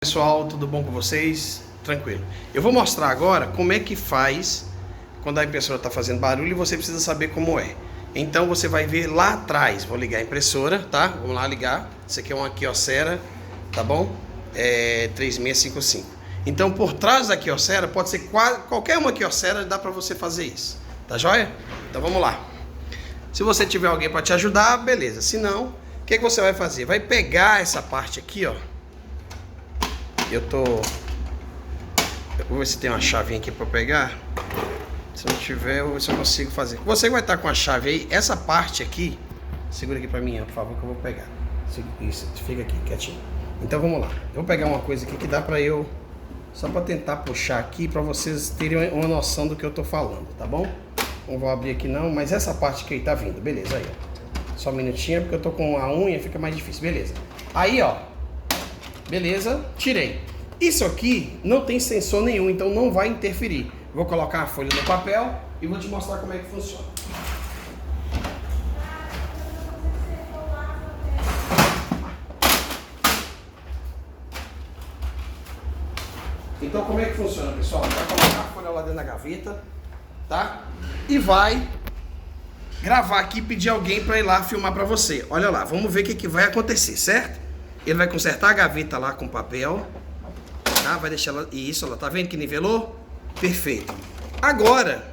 Pessoal, tudo bom com vocês? Tranquilo. Eu vou mostrar agora como é que faz quando a impressora está fazendo barulho e você precisa saber como é. Então você vai ver lá atrás. Vou ligar a impressora, tá? Vamos lá ligar. Isso aqui é uma Kyocera, tá bom? 3655. Então por trás da Kyocera pode ser qualquer uma Kyocera, dá para você fazer isso. Tá joia? Então vamos lá. Se você tiver alguém para te ajudar, beleza. Se não, o que você vai fazer? Vai pegar essa parte aqui, ó. Eu vou ver se tem uma chave aqui para pegar. Se não tiver, eu vou ver se eu consigo fazer. Você vai estar com a chave aí. Essa parte aqui, segura aqui para mim, por favor, que eu vou pegar. Isso, fica aqui, quietinho. Então vamos lá. Eu vou pegar uma coisa aqui que dá para eu, só para tentar puxar aqui, para vocês terem uma noção do que eu tô falando, tá bom? Não vou abrir aqui não, mas essa parte aqui tá vindo, beleza, aí ó. Só um minutinho, porque eu tô com a unha, fica mais difícil, beleza. Aí ó, beleza, tirei. Isso aqui não tem sensor nenhum, então não vai interferir. Vou colocar a folha no papel e vou te mostrar como é que funciona. Então como é que funciona, pessoal? Vai colocar a folha lá dentro da gaveta, tá? E vai gravar aqui e pedir alguém para ir lá filmar para você. Olha lá, vamos ver o que vai acontecer, certo? Ele vai consertar a gaveta lá com papel, tá? Vai deixar ela... Isso, ela tá vendo que nivelou? Perfeito. Agora,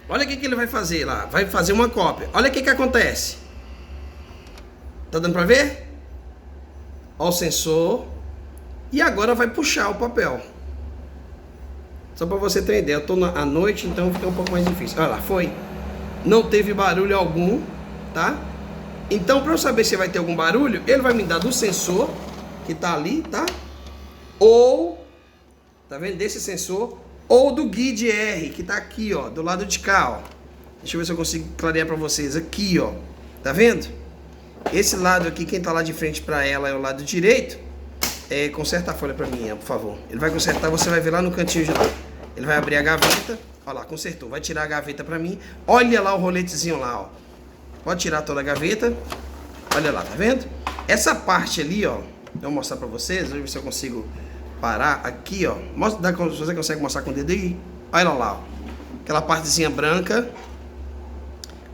olha o que ele vai fazer lá. Vai fazer uma cópia. Olha o que acontece. Tá dando para ver? Ó o sensor. E agora vai puxar o papel. Só para você ter ideia. Eu tô à noite, então fica um pouco mais difícil. Olha lá, foi. Não teve barulho algum, tá? Então, para eu saber se vai ter algum barulho, ele vai me dar do sensor que tá ali, tá? Ou, tá vendo? Desse sensor, ou do guide R, que tá aqui, ó, do lado de cá, ó. Deixa eu ver se eu consigo clarear para vocês. Aqui, ó. Tá vendo? Esse lado aqui, quem tá lá de frente para ela é o lado direito. Conserta a folha para mim, por favor. Ele vai consertar, você vai ver lá no cantinho de lá. Ele vai abrir a gaveta. Olha lá, consertou. Vai tirar a gaveta para mim. Olha lá o roletezinho lá, ó. Pode tirar toda a gaveta. Olha lá, tá vendo? Essa parte ali, ó. Eu vou mostrar pra vocês. Vou ver se eu consigo parar aqui, ó. Você consegue mostrar com o dedo aí? Olha lá, ó. Aquela partezinha branca.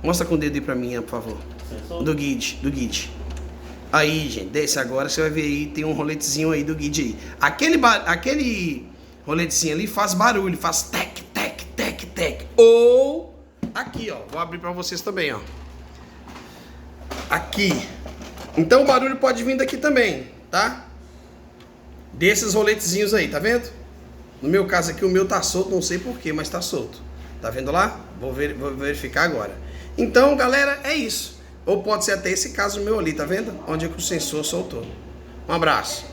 Mostra com o dedo aí pra mim, por favor. Do guide. Aí, gente, desse agora você vai ver aí. Tem um roletezinho aí do guide aí. Aquele roletezinho ali faz barulho. Faz tec, tec, tec, tec. Ou aqui, ó. Vou abrir pra vocês também, ó. Aqui. Então o barulho pode vir daqui também, tá? Desses roletezinhos aí, tá vendo? No meu caso aqui, o meu tá solto, não sei porquê, mas tá solto. Tá vendo lá? Vou verificar agora. Então, galera, é isso. Ou pode ser até esse caso meu ali, tá vendo? Onde é que o sensor soltou. Um abraço.